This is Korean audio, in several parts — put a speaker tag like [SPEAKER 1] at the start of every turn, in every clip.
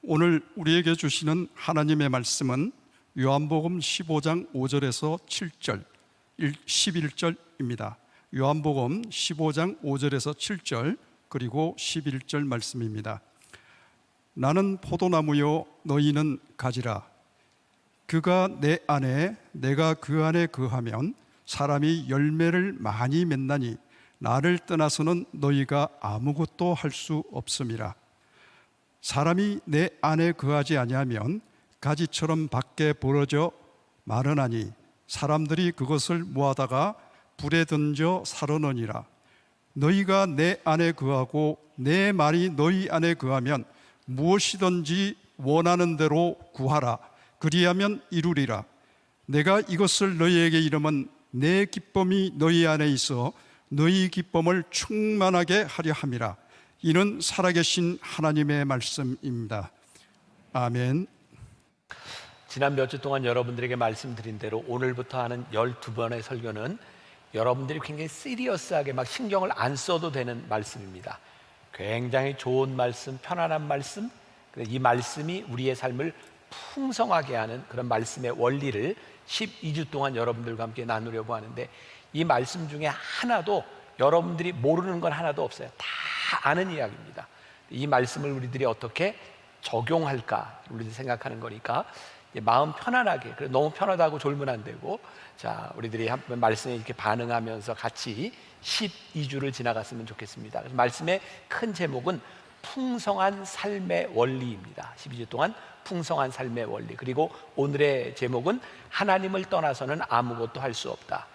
[SPEAKER 1] 오늘 우리에게 주시는 하나님의 말씀은 요한복음 15장 5절에서 7절, 11절입니다. 요한복음 15장 5절에서 7절 그리고 11절 말씀입니다. 나는 포도나무요 너희는 가지라. 그가 내 안에 내가 그 안에 거하면 사람이 열매를 많이 맺나니 나를 떠나서는 너희가 아무것도 할 수 없음이라. 사람이 내 안에 거하지 아니하면 가지처럼 밖에 벌어져 마르나니 사람들이 그것을 모아다가 불에 던져 사르느니라. 너희가 내 안에 거하고 내 말이 너희 안에 거하면 무엇이든지 원하는 대로 구하라. 그리하면 이루리라. 내가 이것을 너희에게 이름은 내 기쁨이 너희 안에 있어 너희 기쁨을 충만하게 하려 함이라. 이는 살아계신 하나님의 말씀입니다. 아멘.
[SPEAKER 2] 지난 몇 주 동안 여러분들에게 말씀드린 대로 오늘부터 하는 12번의 설교는 여러분들이 굉장히 시리어스하게 막 신경을 안 써도 되는 말씀입니다. 굉장히 좋은 말씀, 편안한 말씀, 이 말씀이 우리의 삶을 풍성하게 하는 그런 말씀의 원리를 12주 동안 여러분들과 함께 나누려고 하는데, 이 말씀 중에 하나도 여러분들이 모르는 건 하나도 없어요. 다 아는 이야기입니다. 이 말씀을 우리들이 어떻게 적용할까 우리들이 생각하는 거니까 마음 편안하게, 너무 편하다고 졸면 안 되고, 자, 우리들이 한번 말씀에 이렇게 반응하면서 같이 12주를 지나갔으면 좋겠습니다. 그래서 말씀의 큰 제목은 풍성한 삶의 원리입니다. 12주 동안 풍성한 삶의 원리. 그리고 오늘의 제목은 하나님을 떠나서는 아무것도 할 수 없다.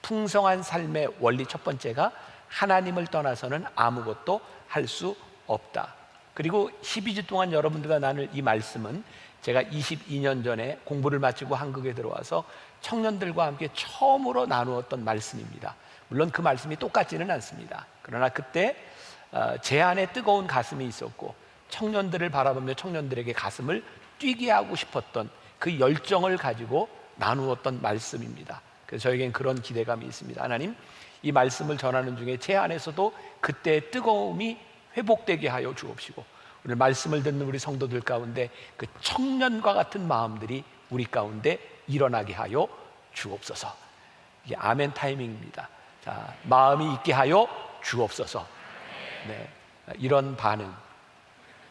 [SPEAKER 2] 풍성한 삶의 원리 첫 번째가 하나님을 떠나서는 아무것도 할 수 없다. 그리고 12주 동안 여러분들과 나눌 이 말씀은 제가 22년 전에 공부를 마치고 한국에 들어와서 청년들과 함께 처음으로 나누었던 말씀입니다. 물론 그 말씀이 똑같지는 않습니다. 그러나 그때 제 안에 뜨거운 가슴이 있었고 청년들을 바라보며 청년들에게 가슴을 뛰게 하고 싶었던 그 열정을 가지고 나누었던 말씀입니다. 그래서 저에겐 그런 기대감이 있습니다. 하나님, 이 말씀을 전하는 중에 제 안에서도 그때의 뜨거움이 회복되게 하여 주옵시고, 오늘 말씀을 듣는 우리 성도들 가운데 그 청년과 같은 마음들이 우리 가운데 일어나게 하여 주옵소서. 이게 아멘 타이밍입니다. 자, 마음이 있게 하여 주옵소서. 네, 이런 반응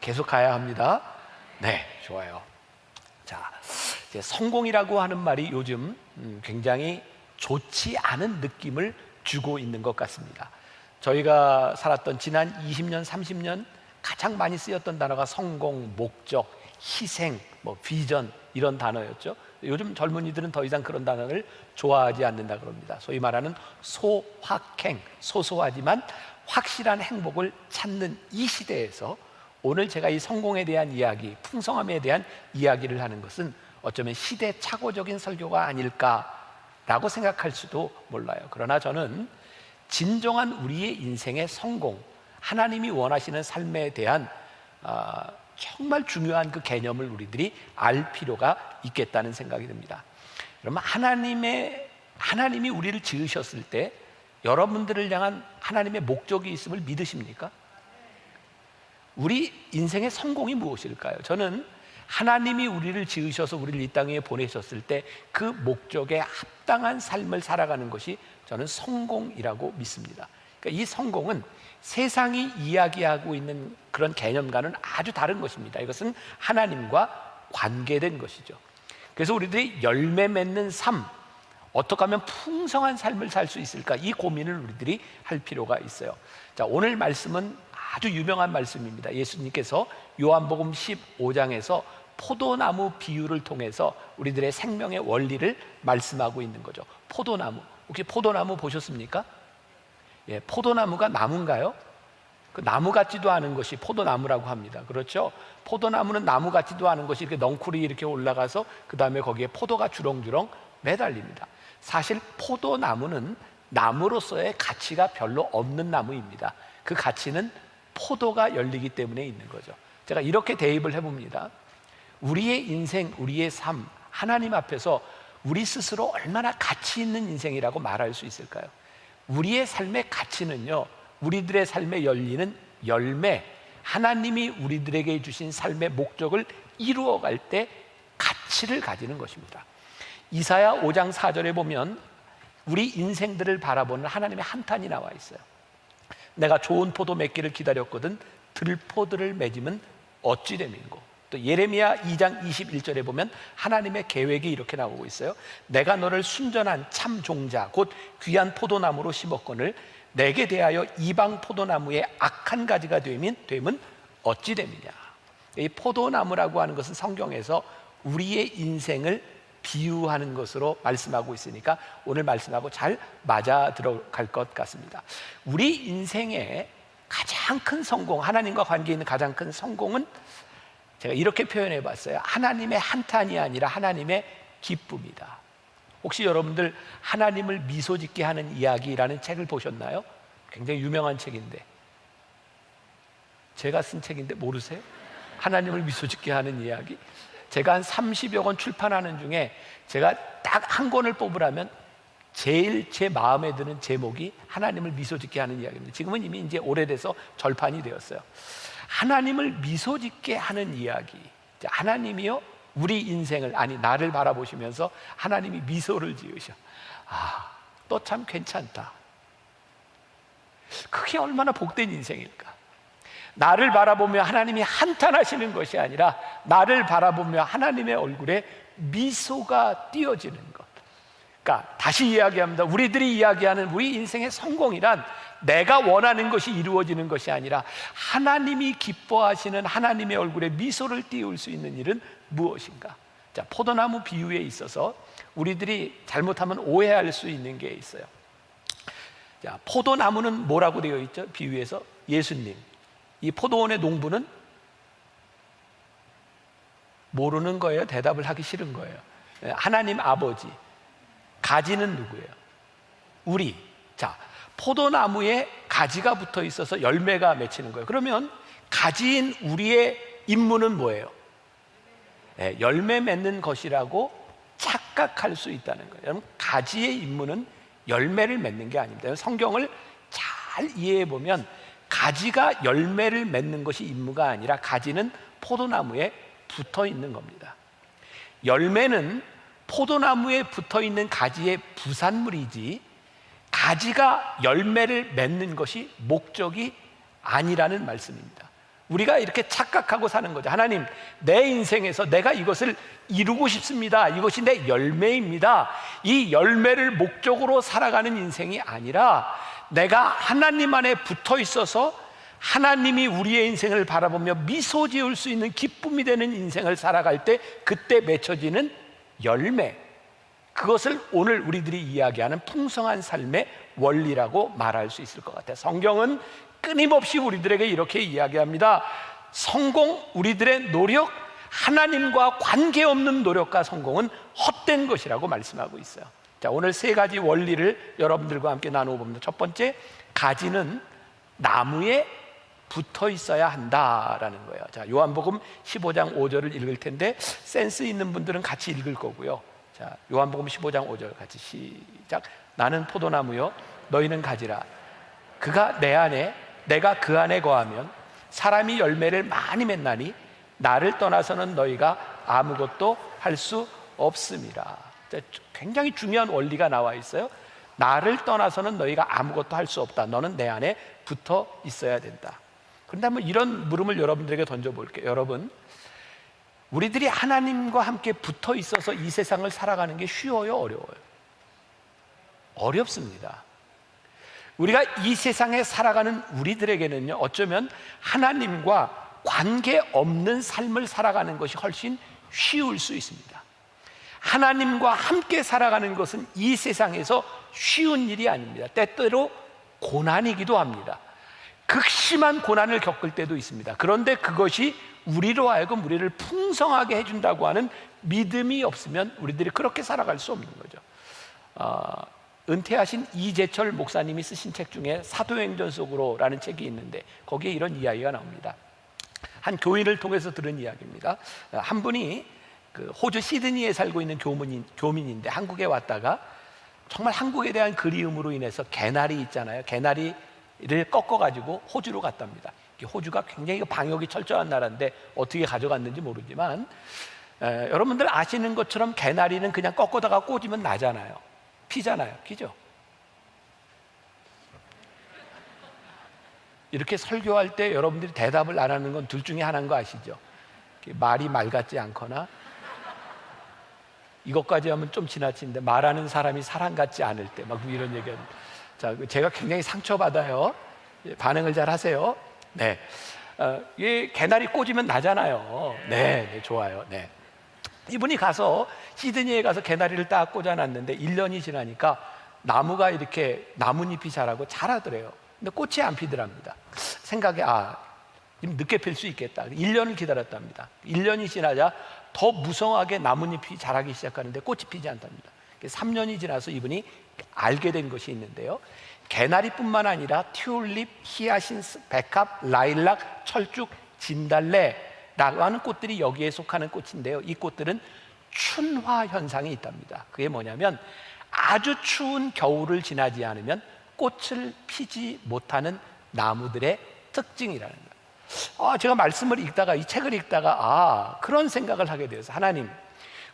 [SPEAKER 2] 계속 가야 합니다. 네, 좋아요. 자, 이제 성공이라고 하는 말이 요즘 굉장히 좋지 않은 느낌을 주고 있는 것 같습니다. 저희가 살았던 지난 20년, 30년 가장 많이 쓰였던 단어가 성공, 목적, 희생, 비전 이런 단어였죠. 요즘 젊은이들은 더 이상 그런 단어를 좋아하지 않는다 그럽니다. 소위 말하는 소확행, 소소하지만 확실한 행복을 찾는 이 시대에서 오늘 제가 이 성공에 대한 이야기, 풍성함에 대한 이야기를 하는 것은 어쩌면 시대착오적인 설교가 아닐까라고 생각할 수도 몰라요. 그러나 저는 진정한 우리의 인생의 성공, 하나님이 원하시는 삶에 대한 정말 중요한 그 개념을 우리들이 알 필요가 있겠다는 생각이 듭니다. 그러면 하나님이 우리를 지으셨을 때 여러분들을 향한 하나님의 목적이 있음을 믿으십니까? 우리 인생의 성공이 무엇일까요? 저는 하나님이 우리를 지으셔서 우리를 이 땅에 보내셨을 때 그 목적에 합당한 삶을 살아가는 것이 저는 성공이라고 믿습니다. 그러니까 이 성공은 세상이 이야기하고 있는 그런 개념과는 아주 다른 것입니다. 이것은 하나님과 관계된 것이죠. 그래서 우리들이 열매 맺는 삶, 어떻게 하면 풍성한 삶을 살 수 있을까, 이 고민을 우리들이 할 필요가 있어요. 자, 오늘 말씀은 아주 유명한 말씀입니다. 예수님께서 요한복음 15장에서 포도나무 비유를 통해서 우리들의 생명의 원리를 말씀하고 있는 거죠. 포도나무, 혹시 포도나무 보셨습니까? 예, 포도나무가 나무인가요? 그 나무 같지도 않은 것이 포도나무라고 합니다. 그렇죠? 포도나무는 나무 같지도 않은 것이 이렇게 넝쿨이 이렇게 올라가서 그 다음에 거기에 포도가 주렁주렁 매달립니다. 사실 포도나무는 나무로서의 가치가 별로 없는 나무입니다. 그 가치는 포도가 열리기 때문에 있는 거죠. 제가 이렇게 대입을 해봅니다. 우리의 인생, 우리의 삶, 하나님 앞에서 우리 스스로 얼마나 가치 있는 인생이라고 말할 수 있을까요? 우리의 삶의 가치는요, 우리들의 삶에 열리는 열매, 하나님이 우리들에게 주신 삶의 목적을 이루어갈 때 가치를 가지는 것입니다. 이사야 5장 4절에 보면 우리 인생들을 바라보는 하나님의 한탄이 나와 있어요. 내가 좋은 포도 맺기를 기다렸거든 들포들을 맺으면 어찌 됨인고. 또 예레미야 2장 21절에 보면 하나님의 계획이 이렇게 나오고 있어요. 내가 너를 순전한 참 종자 곧 귀한 포도나무로 심었거늘 내게 대하여 이방 포도나무의 악한 가지가 되면 어찌 됨이냐. 이 포도나무라고 하는 것은 성경에서 우리의 인생을 비유하는 것으로 말씀하고 있으니까 오늘 말씀하고 잘 맞아 들어갈 것 같습니다. 우리 인생의 가장 큰 성공, 하나님과 관계 있는 가장 큰 성공은 제가 이렇게 표현해 봤어요. 하나님의 한탄이 아니라 하나님의 기쁨이다. 혹시 여러분들 하나님을 미소 짓게 하는 이야기라는 책을 보셨나요? 굉장히 유명한 책인데, 제가 쓴 책인데 모르세요? 하나님을 미소 짓게 하는 이야기. 제가 한 30여 권 출판하는 중에 제가 딱 한 권을 뽑으라면 제일 제 마음에 드는 제목이 하나님을 미소 짓게 하는 이야기입니다. 지금은 이미 이제 오래돼서 절판이 되었어요. 하나님을 미소 짓게 하는 이야기. 하나님이요 우리 인생을, 아니 나를 바라보시면서 하나님이 미소를 지으셔. 아, 너 참 괜찮다. 그게 얼마나 복된 인생일까. 나를 바라보며 하나님이 한탄하시는 것이 아니라 나를 바라보며 하나님의 얼굴에 미소가 띄어지는 것. 그러니까 다시 이야기합니다. 우리들이 이야기하는 우리 인생의 성공이란 내가 원하는 것이 이루어지는 것이 아니라 하나님이 기뻐하시는 하나님의 얼굴에 미소를 띄울 수 있는 일은 무엇인가? 자, 포도나무 비유에 있어서 우리들이 잘못하면 오해할 수 있는 게 있어요. 자, 포도나무는 뭐라고 되어 있죠? 비유에서 예수님. 이 포도원의 농부는 모르는 거예요? 대답을 하기 싫은 거예요? 하나님 아버지. 가지는 누구예요? 우리. 자, 포도나무에 가지가 붙어 있어서 열매가 맺히는 거예요. 그러면 가지인 우리의 임무는 뭐예요? 열매 맺는 것이라고 착각할 수 있다는 거예요. 여러분, 가지의 임무는 열매를 맺는 게 아닙니다. 성경을 잘 이해해 보면 가지가 열매를 맺는 것이 임무가 아니라 가지는 포도나무에 붙어 있는 겁니다. 열매는 포도나무에 붙어 있는 가지의 부산물이지 가지가 열매를 맺는 것이 목적이 아니라는 말씀입니다. 우리가 이렇게 착각하고 사는 거죠. 하나님, 내 인생에서 내가 이것을 이루고 싶습니다. 이것이 내 열매입니다. 이 열매를 목적으로 살아가는 인생이 아니라 내가 하나님 안에 붙어 있어서 하나님이 우리의 인생을 바라보며 미소 지을 수 있는 기쁨이 되는 인생을 살아갈 때 그때 맺혀지는 열매, 그것을 오늘 우리들이 이야기하는 풍성한 삶의 원리라고 말할 수 있을 것 같아요. 성경은 끊임없이 우리들에게 이렇게 이야기합니다. 성공, 우리들의 노력, 하나님과 관계없는 노력과 성공은 헛된 것이라고 말씀하고 있어요. 자, 오늘 세 가지 원리를 여러분들과 함께 나누어 봅니다. 첫 번째, 가지는 나무에 붙어 있어야 한다라는 거예요. 자, 요한복음 15장 5절을 읽을 텐데 센스 있는 분들은 같이 읽을 거고요. 자, 요한복음 15장 5절 같이 시작. 나는 포도나무요 너희는 가지라. 그가 내 안에 내가 그 안에 거하면 사람이 열매를 많이 맺나니 나를 떠나서는 너희가 아무것도 할 수 없음이라. 자, 굉장히 중요한 원리가 나와 있어요. 나를 떠나서는 너희가 아무것도 할 수 없다. 너는 내 안에 붙어 있어야 된다. 그런데 한번 이런 물음을 여러분들에게 던져볼게요. 여러분, 우리들이 하나님과 함께 붙어 있어서 이 세상을 살아가는 게 쉬워요? 어려워요? 어렵습니다. 우리가 이 세상에 살아가는 우리들에게는요, 어쩌면 하나님과 관계없는 삶을 살아가는 것이 훨씬 쉬울 수 있습니다. 하나님과 함께 살아가는 것은 이 세상에서 쉬운 일이 아닙니다. 때때로 고난이기도 합니다. 극심한 고난을 겪을 때도 있습니다. 그런데 그것이 우리로 하여금 우리를 풍성하게 해준다고 하는 믿음이 없으면 우리들이 그렇게 살아갈 수 없는 거죠. 은퇴하신 이재철 목사님이 쓰신 책 중에 사도행전 속으로라는 책이 있는데 거기에 이런 이야기가 나옵니다. 한 교인을 통해서 들은 이야기입니다. 한 분이 그 호주 시드니에 살고 있는 교민인데 한국에 왔다가 정말 한국에 대한 그리움으로 인해서 개나리 있잖아요. 개나리를 꺾어가지고 호주로 갔답니다. 호주가 굉장히 방역이 철저한 나라인데 어떻게 가져갔는지 모르지만 여러분들 아시는 것처럼 개나리는 그냥 꺾어다가 꽂으면 나잖아요. 피잖아요. 피죠? 이렇게 설교할 때 여러분들이 대답을 안 하는 건 둘 중에 하나인 거 아시죠? 말이 말 같지 않거나, 이것까지 하면 좀 지나치는데 말하는 사람이 사람 같지 않을 때 막 이런 얘기하는. 자, 제가 굉장히 상처받아요. 반응을 잘 하세요. 네, 이 개나리 꽂으면 나잖아요. 네, 좋아요. 네, 이분이 가서 시드니에 가서 개나리를 딱 꽂아놨는데 1년이 지나니까 나무가 이렇게 나뭇잎이 자라고 자라더래요. 근데 꽃이 안 피더랍니다. 생각에 좀 늦게 필 수 있겠다. 1년을 기다렸답니다. 1년이 지나자 더 무성하게 나뭇잎이 자라기 시작하는데 꽃이 피지 않답니다. 3년이 지나서 이분이 알게 된 것이 있는데요, 개나리뿐만 아니라 튤립, 히아신스, 백합, 라일락, 철쭉, 진달래라고 하는 꽃들이 여기에 속하는 꽃인데요, 이 꽃들은 춘화 현상이 있답니다. 그게 뭐냐면 아주 추운 겨울을 지나지 않으면 꽃을 피지 못하는 나무들의 특징이라는 거예요. 제가 말씀을 읽다가, 이 책을 읽다가 그런 생각을 하게 되어서, 하나님,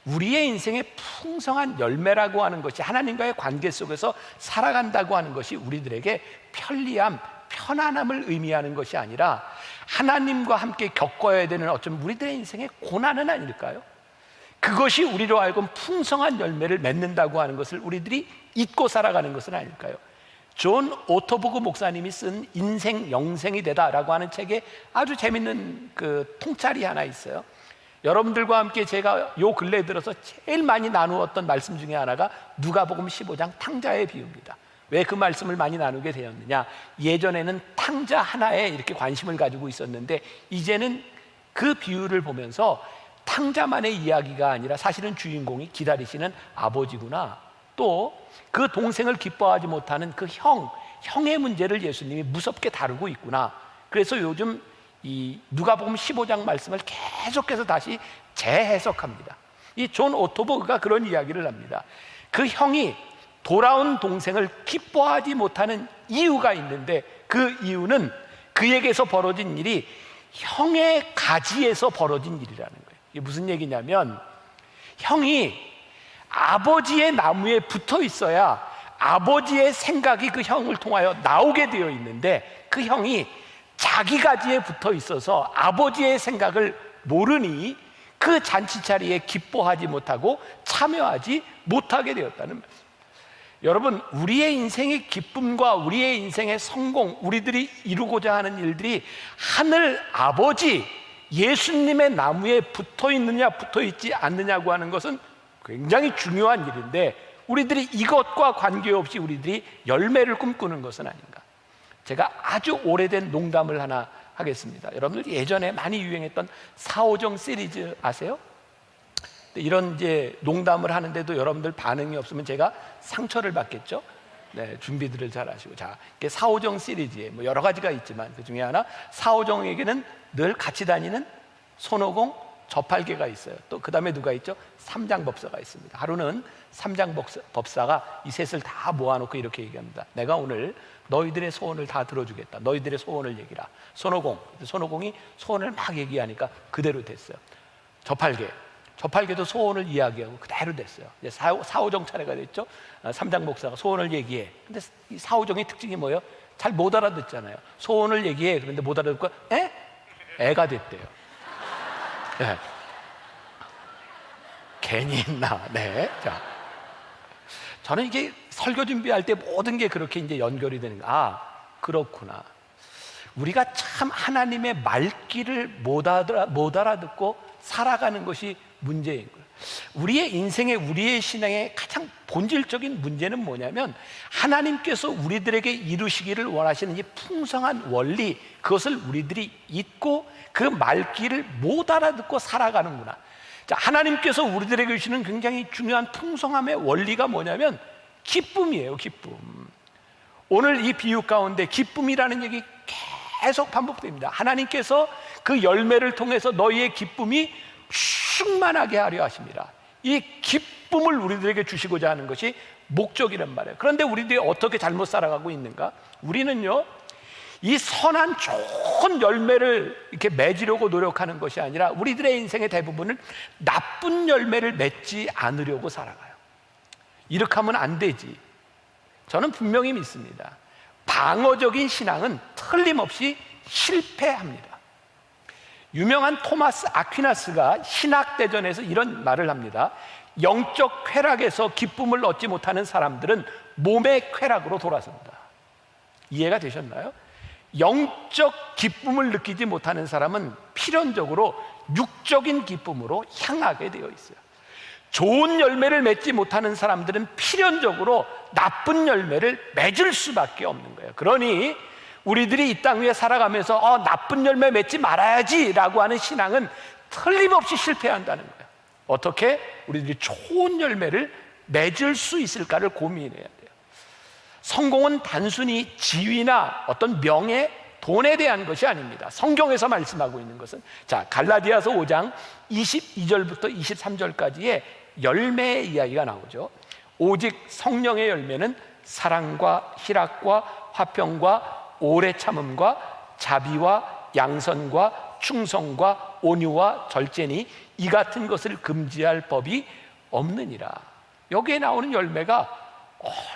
[SPEAKER 2] 우리의 인생의 풍성한 열매라고 하는 것이, 하나님과의 관계 속에서 살아간다고 하는 것이 우리들에게 편리함, 편안함을 의미하는 것이 아니라 하나님과 함께 겪어야 되는 어쩌면 우리들의 인생의 고난은 아닐까요? 그것이 우리로 하여금 풍성한 열매를 맺는다고 하는 것을 우리들이 잊고 살아가는 것은 아닐까요? 존 오토보그 목사님이 쓴 인생 영생이 되다라고 하는 책에 아주 재밌는 그 통찰이 하나 있어요. 여러분들과 함께 제가 요 근래에 들어서 제일 많이 나누었던 말씀 중에 하나가 누가복음 15장 탕자의 비유입니다. 왜 그 말씀을 많이 나누게 되었느냐, 예전에는 탕자 하나에 이렇게 관심을 가지고 있었는데 이제는 그 비유를 보면서 탕자만의 이야기가 아니라 사실은 주인공이 기다리시는 아버지구나, 또 그 동생을 기뻐하지 못하는 그 형의 문제를 예수님이 무섭게 다루고 있구나. 그래서 요즘 이 누가복음 15장 말씀을 계속해서 다시 재해석합니다. 이 존 오토버그가 그런 이야기를 합니다. 그 형이 돌아온 동생을 기뻐하지 못하는 이유가 있는데, 그 이유는 그에게서 벌어진 일이 형의 가지에서 벌어진 일이라는 거예요. 이게 무슨 얘기냐면, 형이 아버지의 나무에 붙어 있어야 아버지의 생각이 그 형을 통하여 나오게 되어 있는데, 그 형이 자기 가지에 붙어 있어서 아버지의 생각을 모르니 그 잔치자리에 기뻐하지 못하고 참여하지 못하게 되었다는 말씀. 여러분, 우리의 인생의 기쁨과 우리의 인생의 성공, 우리들이 이루고자 하는 일들이 하늘 아버지 예수님의 나무에 붙어 있느냐 붙어 있지 않느냐고 하는 것은 굉장히 중요한 일인데, 우리들이 이것과 관계없이 우리들이 열매를 꿈꾸는 것은 아닌가. 제가 아주 오래된 농담을 하나 하겠습니다. 여러분들 예전에 많이 유행했던 사오정 시리즈 아세요? 이런 이제 농담을 하는데도 여러분들 반응이 없으면 제가 상처를 받겠죠. 네, 준비들을 잘 하시고. 자, 이게 사오정 시리즈에 뭐 여러 가지가 있지만 그 중에 하나, 사오정에게는 늘 같이 다니는 손오공, 저팔계가 있어요. 또 그 다음에 누가 있죠? 삼장법사가 있습니다. 하루는 삼장법사가 이 셋을 다 모아놓고 이렇게 얘기합니다. 내가 오늘 너희들의 소원을 다 들어주겠다. 너희들의 소원을 얘기라. 손오공이 소원을 막 얘기하니까 그대로 됐어요. 저팔계도 소원을 이야기하고 그대로 됐어요. 이제 사오정 차례가 됐죠. 삼장법사가 소원을 얘기해. 근데 이 사오정의 특징이 뭐예요? 잘 못 알아듣잖아요. 소원을 얘기해. 그런데 못 알아듣고 애가 됐대요. 네. 괜히 했나? 네. 자, 저는 이게 설교 준비할 때 모든 게 그렇게 이제 연결이 되는 거. 그렇구나. 우리가 참 하나님의 말귀를 못 알아듣고 살아가는 것이 문제인 거예요. 우리의 인생의, 우리의 신앙의 가장 본질적인 문제는 뭐냐면, 하나님께서 우리들에게 이루시기를 원하시는 이 풍성한 원리, 그것을 우리들이 잊고 그 말귀를 못 알아듣고 살아가는구나. 자, 하나님께서 우리들에게 주시는 굉장히 중요한 풍성함의 원리가 뭐냐면 기쁨이에요. 기쁨. 오늘 이 비유 가운데 기쁨이라는 얘기 계속 반복됩니다. 하나님께서 그 열매를 통해서 너희의 기쁨이 충만하게 하려 하십니다. 이 기쁨을 우리들에게 주시고자 하는 것이 목적이란 말이에요. 그런데 우리들이 어떻게 잘못 살아가고 있는가? 우리는요, 이 선한 좋은 열매를 이렇게 맺으려고 노력하는 것이 아니라 우리들의 인생의 대부분은 나쁜 열매를 맺지 않으려고 살아가요. 이렇게 하면 안 되지. 저는 분명히 믿습니다. 방어적인 신앙은 틀림없이 실패합니다. 유명한 토마스 아퀴나스가 신학대전에서 이런 말을 합니다. 영적 쾌락에서 기쁨을 얻지 못하는 사람들은 몸의 쾌락으로 돌아선다. 이해가 되셨나요? 영적 기쁨을 느끼지 못하는 사람은 필연적으로 육적인 기쁨으로 향하게 되어 있어요. 좋은 열매를 맺지 못하는 사람들은 필연적으로 나쁜 열매를 맺을 수밖에 없는 거예요. 그러니 우리들이 이 땅 위에 살아가면서 나쁜 열매 맺지 말아야지 라고 하는 신앙은 틀림없이 실패한다는 거예요. 어떻게 우리들이 좋은 열매를 맺을 수 있을까를 고민해야 돼요. 성공은 단순히 지위나 어떤 명예, 돈에 대한 것이 아닙니다. 성경에서 말씀하고 있는 것은 갈라디아서 5장 22절부터 23절까지의 열매의 이야기가 나오죠. 오직 성령의 열매는 사랑과 희락과 화평과 오래 참음과 자비와 양선과 충성과 온유와 절제니 이 같은 것을 금지할 법이 없느니라. 여기에 나오는 열매가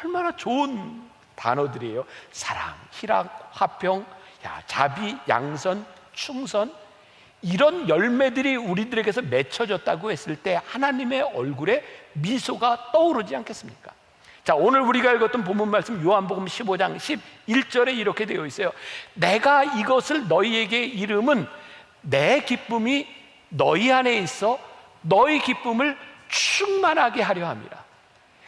[SPEAKER 2] 얼마나 좋은 단어들이에요. 사랑, 희락, 화평, 자비, 양선, 충선, 이런 열매들이 우리들에게서 맺혀졌다고 했을 때 하나님의 얼굴에 미소가 떠오르지 않겠습니까? 오늘 우리가 읽었던 본문 말씀 요한복음 15장 11절에 이렇게 되어 있어요. 내가 이것을 너희에게 이름은 내 기쁨이 너희 안에 있어 너희 기쁨을 충만하게 하려 함이라.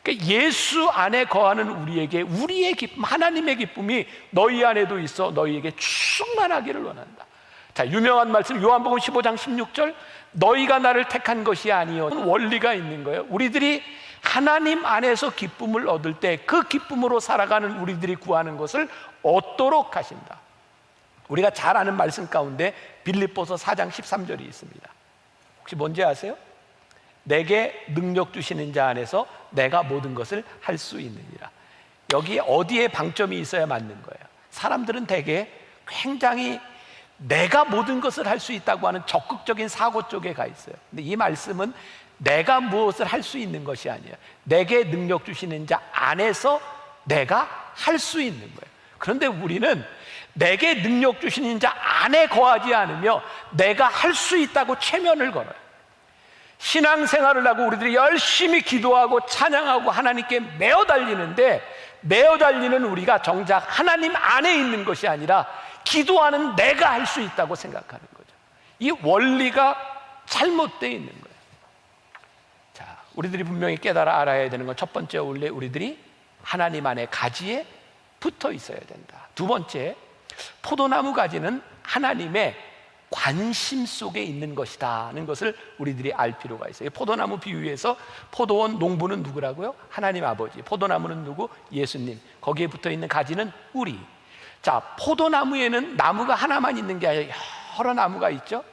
[SPEAKER 2] 그러니까 예수 안에 거하는 우리에게 우리의 기쁨, 하나님의 기쁨이 너희 안에도 있어 너희에게 충만하기를 원한다. 유명한 말씀 요한복음 15장 16절, 너희가 나를 택한 것이 아니요. 원리가 있는 거예요. 우리들이 하나님 안에서 기쁨을 얻을 때 그 기쁨으로 살아가는 우리들이 구하는 것을 얻도록 하신다. 우리가 잘 아는 말씀 가운데 빌립보서 4장 13절이 있습니다. 혹시 뭔지 아세요? 내게 능력 주시는 자 안에서 내가 모든 것을 할 수 있느니라. 여기 어디에 방점이 있어야 맞는 거예요? 사람들은 대개 굉장히 내가 모든 것을 할 수 있다고 하는 적극적인 사고 쪽에 가 있어요. 근데 이 말씀은 내가 무엇을 할 수 있는 것이 아니에요. 내게 능력 주시는 자 안에서 내가 할 수 있는 거예요. 그런데 우리는 내게 능력 주시는 자 안에 거하지 않으며 내가 할 수 있다고 체면을 걸어요. 신앙생활을 하고 우리들이 열심히 기도하고 찬양하고 하나님께 매어 달리는데, 매어 달리는 우리가 정작 하나님 안에 있는 것이 아니라 기도하는 내가 할 수 있다고 생각하는 거죠. 이 원리가 잘못되어 있는 거예요. 우리들이 분명히 깨달아 알아야 되는 건, 첫 번째, 원래 우리들이 하나님 안에 가지에 붙어 있어야 된다. 두 번째, 포도나무 가지는 하나님의 관심 속에 있는 것이다는 것을 우리들이 알 필요가 있어요. 포도나무 비유에서 포도원 농부는 누구라고요? 하나님 아버지. 포도나무는 누구? 예수님. 거기에 붙어 있는 가지는 우리. 포도나무에는 나무가 하나만 있는 게 아니라 여러 나무가 있죠.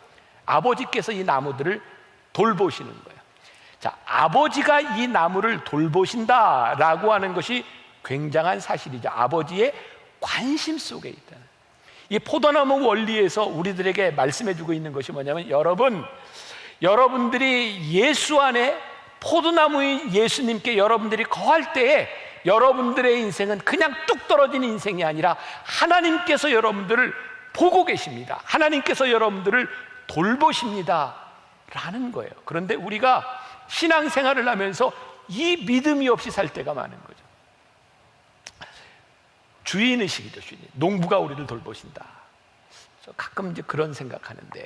[SPEAKER 2] 아버지께서 이 나무들을 돌보시는 거예요. 아버지가 이 나무를 돌보신다라고 하는 것이 굉장한 사실이죠. 아버지의 관심 속에 있다는. 이 포도나무 원리에서 우리들에게 말씀해주고 있는 것이 뭐냐면, 여러분들이 예수 안에 포도나무인 예수님께 여러분들이 거할 때에 여러분들의 인생은 그냥 뚝 떨어지는 인생이 아니라 하나님께서 여러분들을 보고 계십니다. 하나님께서 여러분들을 돌보십니다 라는 거예요. 그런데 우리가 신앙생활을 하면서 이 믿음이 없이 살 때가 많은 거죠. 주인의식이죠. 주인. 농부가 우리를 돌보신다. 가끔 이제 그런 생각하는데,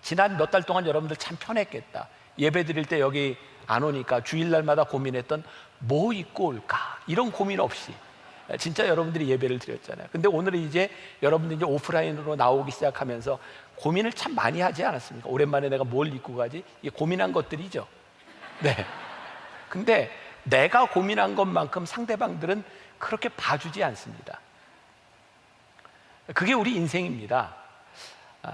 [SPEAKER 2] 지난 몇 달 동안 여러분들 참 편했겠다. 예배 드릴 때 여기 안 오니까 주일날마다 고민했던 뭐 입고 올까, 이런 고민 없이 진짜 여러분들이 예배를 드렸잖아요. 근데 오늘은 이제 여러분들이 이제 오프라인으로 나오기 시작하면서 고민을 참 많이 하지 않았습니까? 오랜만에 내가 뭘 입고 가지? 이게 고민한 것들이죠. 네. 근데 내가 고민한 것만큼 상대방들은 그렇게 봐주지 않습니다. 그게 우리 인생입니다.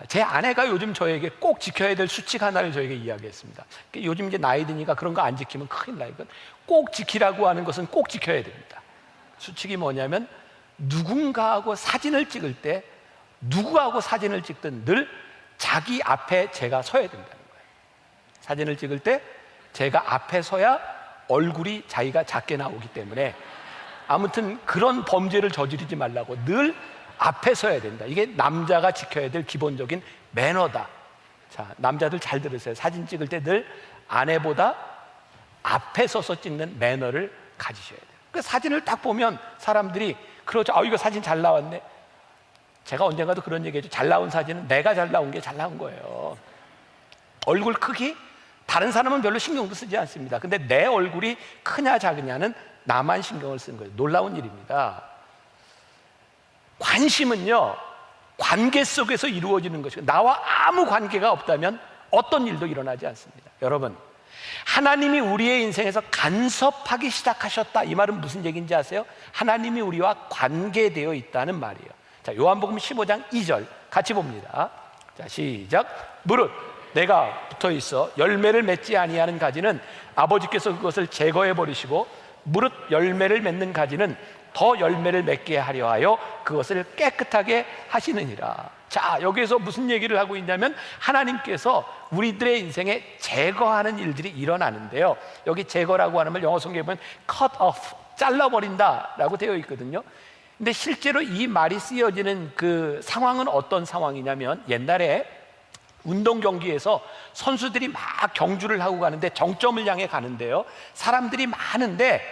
[SPEAKER 2] 제 아내가 요즘 저에게 꼭 지켜야 될 수칙 하나를 저에게 이야기했습니다. 요즘 이제 나이 드니까 그런 거 안 지키면 큰일 나요. 꼭 지키라고 하는 것은 꼭 지켜야 됩니다. 수칙이 뭐냐면, 누군가하고 사진을 찍을 때 누구하고 사진을 찍든 늘 자기 앞에 제가 서야 된다는 거예요. 사진을 찍을 때 제가 앞에 서야 얼굴이 자기가 작게 나오기 때문에 아무튼 그런 범죄를 저지르지 말라고 늘 앞에 서야 된다. 이게 남자가 지켜야 될 기본적인 매너다. 자, 남자들 잘 들으세요. 사진 찍을 때 늘 아내보다 앞에 서서 찍는 매너를 가지셔야 돼요. 그 사진을 딱 보면 사람들이 그러죠. 이거 사진 잘 나왔네. 제가 언젠가도 그런 얘기했죠. 잘 나온 사진은 내가 잘 나온 게 잘 나온 거예요. 얼굴 크기? 다른 사람은 별로 신경도 쓰지 않습니다. 근데 내 얼굴이 크냐 작으냐는 나만 신경을 쓰는 거예요. 놀라운 일입니다. 관심은요, 관계 속에서 이루어지는 것이고 나와 아무 관계가 없다면 어떤 일도 일어나지 않습니다. 여러분, 하나님이 우리의 인생에서 간섭하기 시작하셨다. 이 말은 무슨 얘기인지 아세요? 하나님이 우리와 관계되어 있다는 말이에요. 자, 요한복음 15장 2절 같이 봅니다. 자, 시작. 무릇 내가 붙어 있어 열매를 맺지 아니하는 가지는 아버지께서 그것을 제거해 버리시고 무릇 열매를 맺는 가지는 더 열매를 맺게 하려 하여 그것을 깨끗하게 하시느니라. 자, 여기에서 무슨 얘기를 하고 있냐면 하나님께서 우리들의 인생에 제거하는 일들이 일어나는데요, 여기 제거라고 하는 말 영어 성경에 보면 cut off, 잘라버린다 라고 되어 있거든요. 근데 실제로 이 말이 쓰여지는 그 상황은 어떤 상황이냐면, 옛날에 운동 경기에서 선수들이 막 경주를 하고 가는데 정점을 향해 가는데요, 사람들이 많은데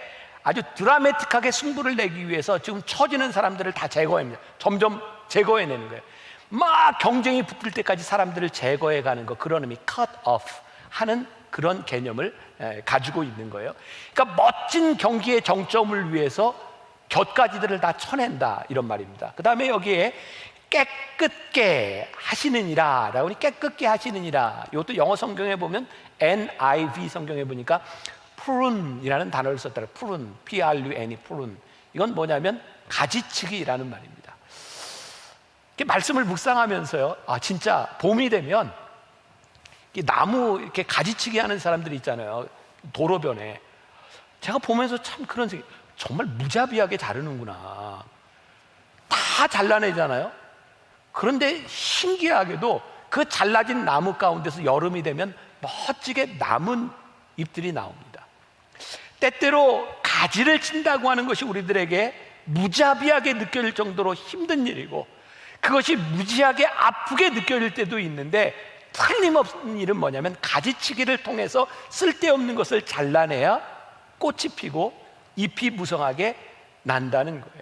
[SPEAKER 2] 아주 드라마틱하게 승부를 내기 위해서 지금 처지는 사람들을 다 제거합니다. 점점 제거해내는 거예요. 막 경쟁이 붙을 때까지 사람들을 제거해 가는 거, 그런 의미 cut off 하는 그런 개념을 가지고 있는 거예요. 그러니까 멋진 경기의 정점을 위해서 곁가지들을 다 쳐낸다, 이런 말입니다. 그 다음에 여기에 깨끗게 하시느니라 라고, 깨끗게 하시느니라, 이것도 영어 성경에 보면 NIV 성경에 보니까 prune이라는 단어를 썼더라. prune, P-R-U-N-E, prune. 이건 뭐냐면 가지치기라는 말입니다. 이렇게 말씀을 묵상하면서요, 진짜 봄이 되면 나무 이렇게 가지치기 하는 사람들이 있잖아요, 도로변에. 제가 보면서 참 그런 생각, 정말 무자비하게 자르는구나. 다 잘라내잖아요. 그런데 신기하게도 그 잘라진 나무 가운데서 여름이 되면 멋지게 남은 잎들이 나옵니다. 때때로 가지를 친다고 하는 것이 우리들에게 무자비하게 느껴질 정도로 힘든 일이고, 그것이 무지하게 아프게 느껴질 때도 있는데, 틀림없는 일은 뭐냐면 가지치기를 통해서 쓸데없는 것을 잘라내야 꽃이 피고 잎이 무성하게 난다는 거예요.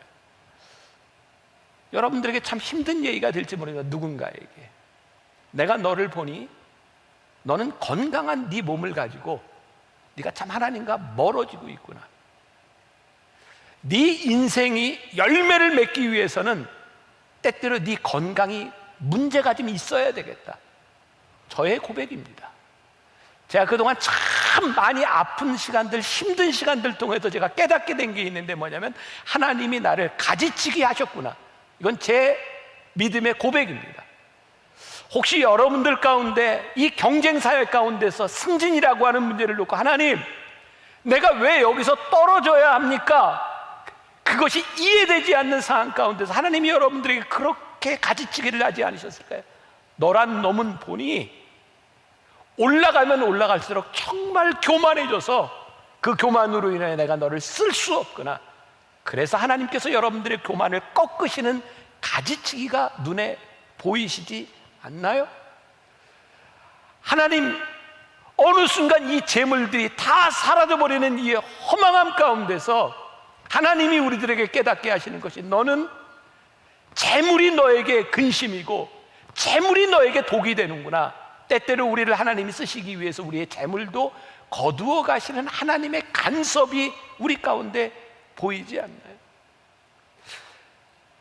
[SPEAKER 2] 여러분들에게 참 힘든 얘기가 될지 모르겠는데, 누군가에게 내가 너를 보니 너는 건강한 네 몸을 가지고 네가 참 하나님과 멀어지고 있구나. 네 인생이 열매를 맺기 위해서는 때때로 네 건강이 문제가 좀 있어야 되겠다. 저의 고백입니다. 제가 그동안 참 많이 아픈 시간들, 힘든 시간들 통해서 제가 깨닫게 된 게 있는데, 뭐냐면 하나님이 나를 가지치기 하셨구나. 이건 제 믿음의 고백입니다. 혹시 여러분들 가운데 이 경쟁사회 가운데서 승진이라고 하는 문제를 놓고, 하나님, 내가 왜 여기서 떨어져야 합니까? 그것이 이해되지 않는 상황 가운데서 하나님이 여러분들에게 그렇게 가지치기를 하지 않으셨을까요? 너란 놈은 보니 올라가면 올라갈수록 정말 교만해져서 그 교만으로 인해 내가 너를 쓸 수 없구나. 그래서 하나님께서 여러분들의 교만을 꺾으시는 가지치기가 눈에 보이시지 않나요? 하나님, 어느 순간 이 재물들이 다 사라져버리는 이 허망함 가운데서 하나님이 우리들에게 깨닫게 하시는 것이, 너는 재물이 너에게 근심이고 재물이 너에게 독이 되는구나. 때때로 우리를 하나님이 쓰시기 위해서 우리의 재물도 거두어 가시는 하나님의 간섭이 우리 가운데 보이지 않나요?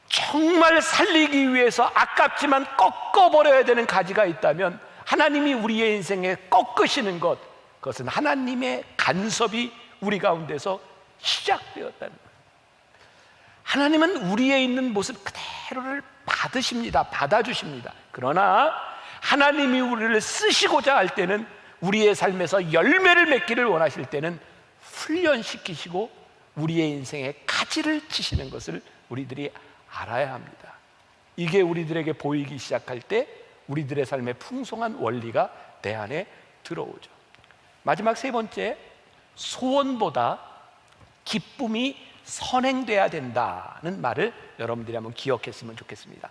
[SPEAKER 2] 정말 살리기 위해서 아깝지만 꺾어버려야 되는 가지가 있다면 하나님이 우리의 인생에 꺾으시는 것, 그것은 하나님의 간섭이 우리 가운데서 시작되었다는 거예요. 하나님은 우리에 있는 모습 그대로를 받으십니다. 받아주십니다. 그러나 하나님이 우리를 쓰시고자 할 때는, 우리의 삶에서 열매를 맺기를 원하실 때는 훈련시키시고 우리의 인생에 가지를 치시는 것을 우리들이 알아야 합니다. 이게 우리들에게 보이기 시작할 때 우리들의 삶의 풍성한 원리가 내 안에 들어오죠. 마지막 세 번째, 소원보다 기쁨이 선행돼야 된다는 말을 여러분들이 한번 기억했으면 좋겠습니다.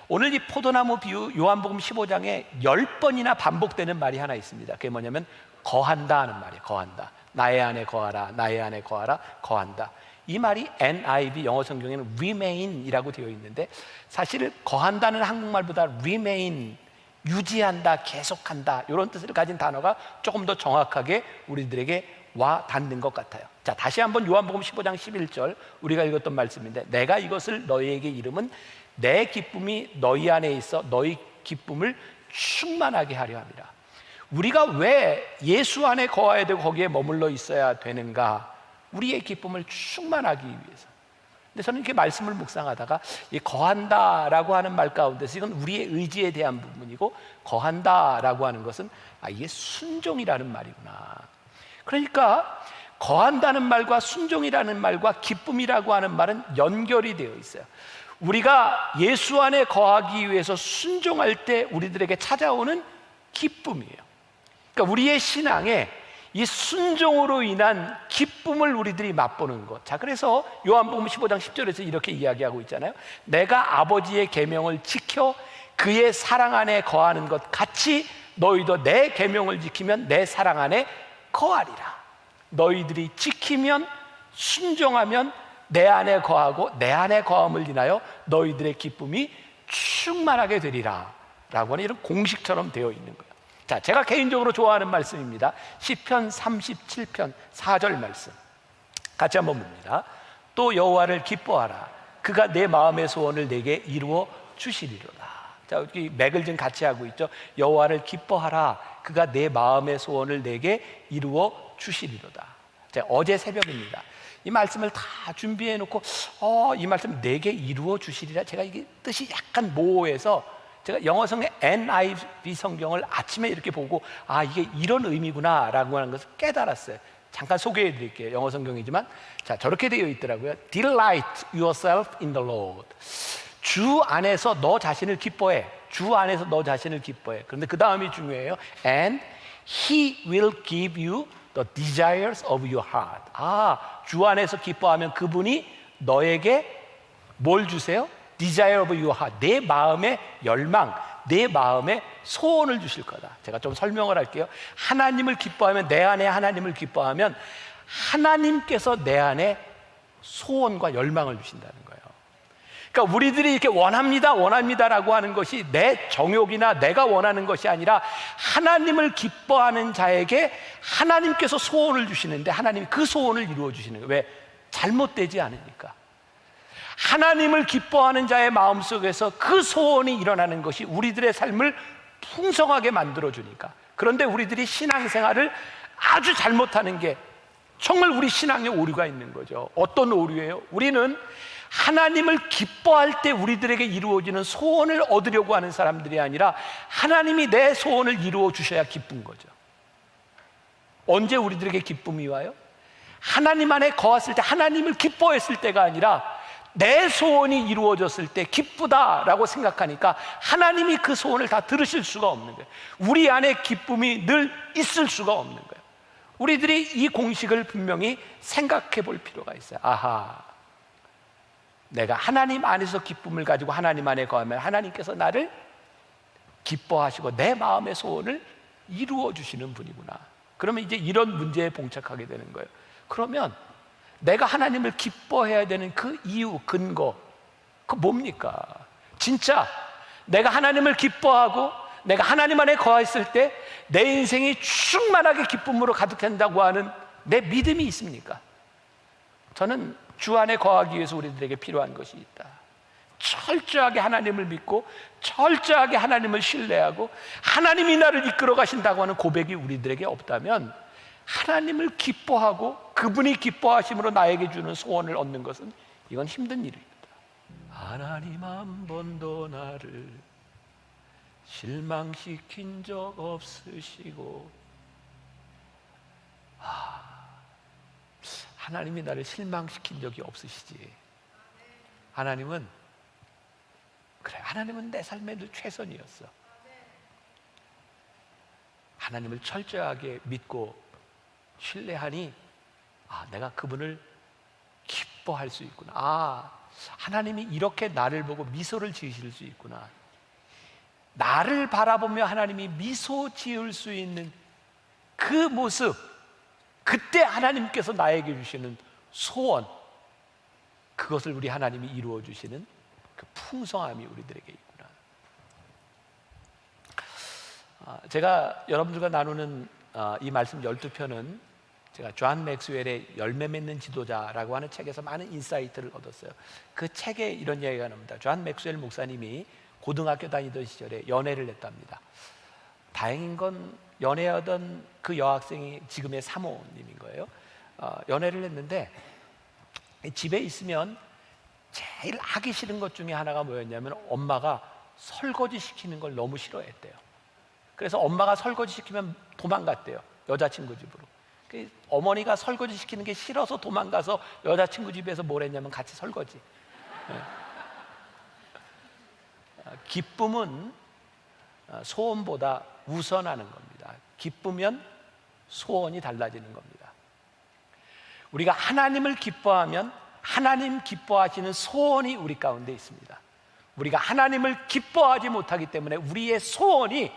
[SPEAKER 2] 오늘 이 포도나무 비유 요한복음 15장에 10번이나 반복되는 말이 하나 있습니다. 그게 뭐냐면 거한다 하는 말이에요. 거한다. 나의 안에 거하라, 나의 안에 거하라, 거한다. 이 말이 NIV 영어 성경에는 remain이라고 되어 있는데, 사실 거한다는 한국말보다 remain, 유지한다, 계속한다, 이런 뜻을 가진 단어가 조금 더 정확하게 우리들에게 와 닿는 것 같아요. 자, 다시 한번 요한복음 15장 11절 우리가 읽었던 말씀인데, 내가 이것을 너희에게 이름은 내 기쁨이 너희 안에 있어 너희 기쁨을 충만하게 하려 함이라. 우리가 왜 예수 안에 거해야 되고 거기에 머물러 있어야 되는가? 우리의 기쁨을 충만하기 위해서. 근데 저는 이렇게 말씀을 묵상하다가 이 거한다라고 하는 말 가운데서 이건 우리의 의지에 대한 부분이고, 거한다라고 하는 것은 이게 순종이라는 말이구나. 그러니까 거한다는 말과 순종이라는 말과 기쁨이라고 하는 말은 연결이 되어 있어요. 우리가 예수 안에 거하기 위해서 순종할 때 우리들에게 찾아오는 기쁨이에요. 그러니까 우리의 신앙에 이 순종으로 인한 기쁨을 우리들이 맛보는 것. 자, 그래서 요한복음 15장 10절에서 이렇게 이야기하고 있잖아요. 내가 아버지의 계명을 지켜 그의 사랑 안에 거하는 것 같이 너희도 내 계명을 지키면 내 사랑 안에 거하리라. 너희들이 지키면, 순종하면 내 안에 거하고 내 안에 거함을 인하여 너희들의 기쁨이 충만하게 되리라 라고 하는 이런 공식처럼 되어 있는 거예요. 자, 제가 개인적으로 좋아하는 말씀입니다. 시편 37편 4절 말씀 같이 한번 봅니다. 또 여호와를 기뻐하라. 그가 내 마음의 소원을 내게 이루어 주시리로다. 자, 여기 맥을 좀 같이 하고 있죠. 여호와를 기뻐하라. 그가 내 마음의 소원을 내게 이루어 주시리로다. 자, 어제 새벽입니다. 이 말씀을 다 준비해 놓고 이 말씀 내게 이루어 주시리라. 제가 이게 뜻이 약간 모호해서 제가 영어 성경 NIV 성경을 아침에 이렇게 보고 이게 이런 의미구나 라고 하는 것을 깨달았어요. 잠깐 소개해 드릴게요. 영어 성경이지만 자, 저렇게 되어 있더라고요. Delight yourself in the Lord. 주 안에서 너 자신을 기뻐해. 주 안에서 너 자신을 기뻐해. 그런데 그 다음이 중요해요. And He will give you the desires of your heart. 주 안에서 기뻐하면 그분이 너에게 뭘 주세요? Desire of your heart. 내 마음의 열망, 내 마음의 소원을 주실 거다. 제가 좀 설명을 할게요. 하나님을 기뻐하면, 내 안에 하나님을 기뻐하면 하나님께서 내 안에 소원과 열망을 주신다는 거예요. 그러니까 우리들이 이렇게 원합니다라고 하는 것이 내 정욕이나 내가 원하는 것이 아니라 하나님을 기뻐하는 자에게 하나님께서 소원을 주시는데 하나님이 그 소원을 이루어 주시는 거예요. 왜? 잘못되지 않으니까. 하나님을 기뻐하는 자의 마음속에서 그 소원이 일어나는 것이 우리들의 삶을 풍성하게 만들어주니까. 그런데 우리들이 신앙생활을 아주 잘못하는 게 정말 우리 신앙에 오류가 있는 거죠. 어떤 오류예요? 우리는 하나님을 기뻐할 때 우리들에게 이루어지는 소원을 얻으려고 하는 사람들이 아니라 하나님이 내 소원을 이루어 주셔야 기쁜 거죠. 언제 우리들에게 기쁨이 와요? 하나님 안에 거했을 때, 하나님을 기뻐했을 때가 아니라 내 소원이 이루어졌을 때 기쁘다라고 생각하니까 하나님이 그 소원을 다 들으실 수가 없는 거예요. 우리 안에 기쁨이 늘 있을 수가 없는 거예요. 우리들이 이 공식을 분명히 생각해 볼 필요가 있어요. 내가 하나님 안에서 기쁨을 가지고 하나님 안에 거하면 하나님께서 나를 기뻐하시고 내 마음의 소원을 이루어 주시는 분이구나. 그러면 이제 이런 문제에 봉착하게 되는 거예요. 그러면 내가 하나님을 기뻐해야 되는 그 이유, 근거, 그 뭡니까? 진짜 내가 하나님을 기뻐하고 내가 하나님 안에 거했을 때 내 인생이 충만하게 기쁨으로 가득한다고 하는 내 믿음이 있습니까? 저는 주 안에 거하기 위해서 우리들에게 필요한 것이 있다. 철저하게 하나님을 믿고 철저하게 하나님을 신뢰하고 하나님이 나를 이끌어 가신다고 하는 고백이 우리들에게 없다면 하나님을 기뻐하고 그분이 기뻐하심으로 나에게 주는 소원을 얻는 것은 이건 힘든 일입니다. 하나님 한 번도 나를 실망시킨 적 없으시고 하나님이 나를 실망시킨 적이 없으시지. 하나님은 그래, 하나님은 내 삶의 늘 최선이었어. 하나님을 철저하게 믿고 신뢰하니 내가 그분을 기뻐할 수 있구나. 하나님이 이렇게 나를 보고 미소를 지으실 수 있구나. 나를 바라보며 하나님이 미소 지을 수 있는 그 모습, 그때 하나님께서 나에게 주시는 소원, 그것을 우리 하나님이 이루어 주시는 그 풍성함이 우리들에게 있구나. 제가 여러분들과 나누는 이 말씀 12편은 제가 존 맥스웰의 열매 맺는 지도자라고 하는 책에서 많은 인사이트를 얻었어요. 그 책에 이런 이야기가 나옵니다. 존 맥스웰 목사님이 고등학교 다니던 시절에 연애를 했답니다. 다행인 건 연애하던 그 여학생이 지금의 사모님인 거예요. 연애를 했는데 집에 있으면 제일 하기 싫은 것 중에 하나가 뭐였냐면 엄마가 설거지 시키는 걸 너무 싫어했대요. 그래서 엄마가 설거지 시키면 도망갔대요. 여자친구 집으로. 어머니가 설거지 시키는 게 싫어서 도망가서 여자친구 집에서 뭘 했냐면 같이 설거지. 기쁨은 소원보다 우선하는 겁니다. 기쁘면 소원이 달라지는 겁니다. 우리가 하나님을 기뻐하면 하나님 기뻐하시는 소원이 우리 가운데 있습니다. 우리가 하나님을 기뻐하지 못하기 때문에 우리의 소원이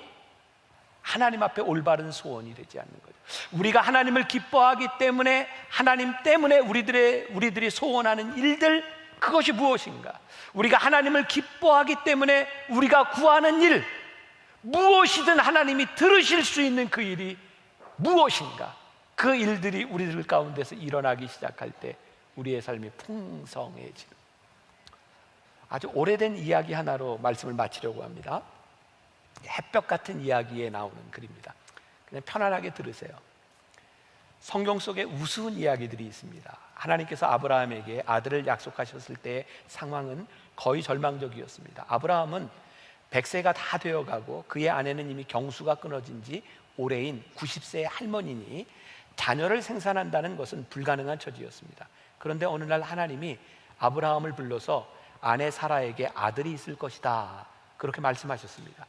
[SPEAKER 2] 하나님 앞에 올바른 소원이 되지 않는 거죠. 우리가 하나님을 기뻐하기 때문에 하나님 때문에 우리들이 소원하는 일들, 그것이 무엇인가? 우리가 하나님을 기뻐하기 때문에 우리가 구하는 일, 무엇이든 하나님이 들으실 수 있는 그 일이 무엇인가? 그 일들이 우리들 가운데서 일어나기 시작할 때 우리의 삶이 풍성해지는, 아주 오래된 이야기 하나로 말씀을 마치려고 합니다. 햇볕 같은 이야기에 나오는 글입니다. 그냥 편안하게 들으세요. 성경 속에 우스운 이야기들이 있습니다. 하나님께서 아브라함에게 아들을 약속하셨을 때의 상황은 거의 절망적이었습니다. 아브라함은 100세가 다 되어가고 그의 아내는 이미 경수가 끊어진 지 오래인 90세의 할머니니 자녀를 생산한다는 것은 불가능한 처지였습니다. 그런데 어느 날 하나님이 아브라함을 불러서 아내 사라에게 아들이 있을 것이다, 그렇게 말씀하셨습니다.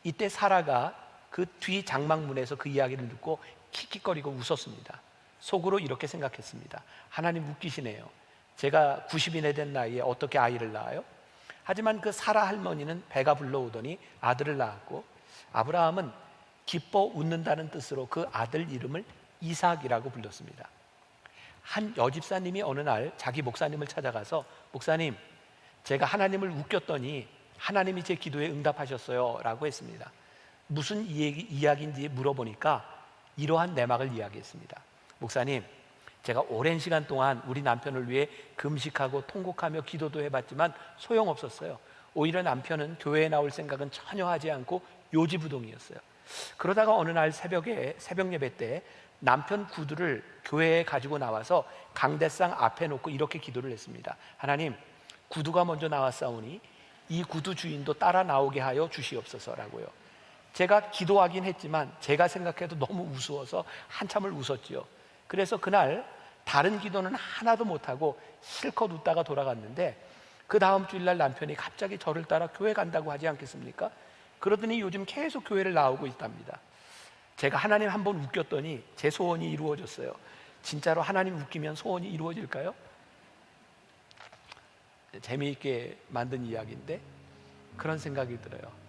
[SPEAKER 2] 이때 사라가 그 뒤 장막문에서 그 이야기를 듣고 킥킥거리고 웃었습니다. 속으로 이렇게 생각했습니다. 하나님 웃기시네요. 제가 90인에 된 나이에 어떻게 아이를 낳아요? 하지만 그 사라 할머니는 배가 불러오더니 아들을 낳았고, 아브라함은 기뻐 웃는다는 뜻으로 그 아들 이름을 이삭이라고 불렀습니다. 한 여집사님이 어느 날 자기 목사님을 찾아가서, 목사님, 제가 하나님을 웃겼더니 하나님이 제 기도에 응답하셨어요 라고 했습니다. 무슨 이야기인지 물어보니까 이러한 내막을 이야기했습니다. 목사님, 제가 오랜 시간 동안 우리 남편을 위해 금식하고 통곡하며 기도도 해봤지만 소용없었어요. 오히려 남편은 교회에 나올 생각은 전혀 하지 않고 요지부동이었어요. 그러다가 어느 날 새벽 예배 때 남편 구두를 교회에 가지고 나와서 강대상 앞에 놓고 이렇게 기도를 했습니다. 하나님, 구두가 먼저 나왔사오니 이 구두 주인도 따라 나오게 하여 주시옵소서라고요. 제가 기도하긴 했지만 제가 생각해도 너무 우스워서 한참을 웃었지요. 그래서 그날 다른 기도는 하나도 못하고 실컷 웃다가 돌아갔는데, 그 다음 주일날 남편이 갑자기 저를 따라 교회 간다고 하지 않겠습니까? 그러더니 요즘 계속 교회를 나오고 있답니다. 제가 하나님 한번 웃겼더니 제 소원이 이루어졌어요. 진짜로 하나님 웃기면 소원이 이루어질까요? 재미있게 만든 이야기인데 그런 생각이 들어요.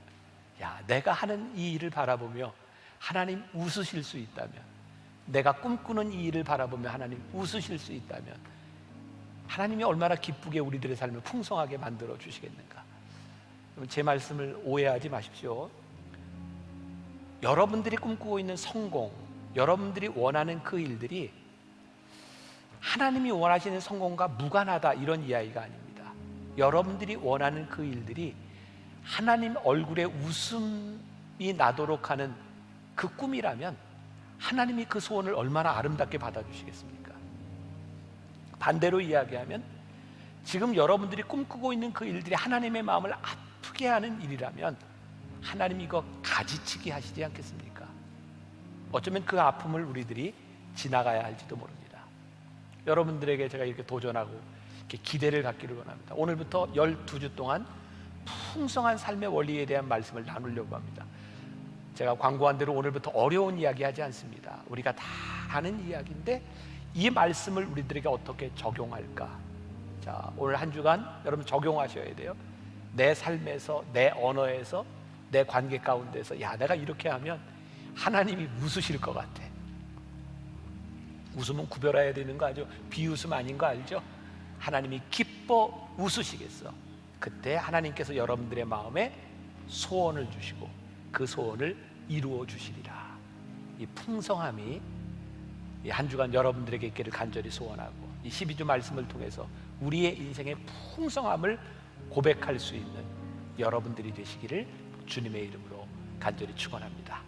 [SPEAKER 2] 내가 하는 이 일을 바라보며 하나님 웃으실 수 있다면, 내가 꿈꾸는 이 일을 바라보며 하나님 웃으실 수 있다면 하나님이 얼마나 기쁘게 우리들의 삶을 풍성하게 만들어 주시겠는가. 제 말씀을 오해하지 마십시오. 여러분들이 꿈꾸고 있는 성공, 여러분들이 원하는 그 일들이 하나님이 원하시는 성공과 무관하다, 이런 이야기가 아닙니다. 여러분들이 원하는 그 일들이 하나님 얼굴에 웃음이 나도록 하는 그 꿈이라면 하나님이 그 소원을 얼마나 아름답게 받아주시겠습니까? 반대로 이야기하면 지금 여러분들이 꿈꾸고 있는 그 일들이 하나님의 마음을 아프게 하는 일이라면 하나님이 이거 가지치기 하시지 않겠습니까? 어쩌면 그 아픔을 우리들이 지나가야 할지도 모릅니다. 여러분들에게 제가 이렇게 도전하고 이렇게 기대를 갖기를 원합니다. 오늘부터 12주 동안 풍성한 삶의 원리에 대한 말씀을 나누려고 합니다. 제가 광고한 대로 오늘부터 어려운 이야기 하지 않습니다. 우리가 다 아는 이야기인데 이 말씀을 우리들에게 어떻게 적용할까? 자, 오늘 한 주간 여러분 적용하셔야 돼요. 내 삶에서, 내 언어에서, 내 관계 가운데서, 야, 내가 이렇게 하면 하나님이 웃으실 것 같아. 웃으면 구별해야 되는 거 알죠? 비웃음 아닌 거 알죠? 하나님이 기뻐 웃으시겠어. 그때 하나님께서 여러분들의 마음에 소원을 주시고 그 소원을 이루어 주시리라. 이 풍성함이 이 한 주간 여러분들에게 있기를 간절히 소원하고, 이 12주 말씀을 통해서 우리의 인생의 풍성함을 고백할 수 있는 여러분들이 되시기를 주님의 이름으로 간절히 축원합니다.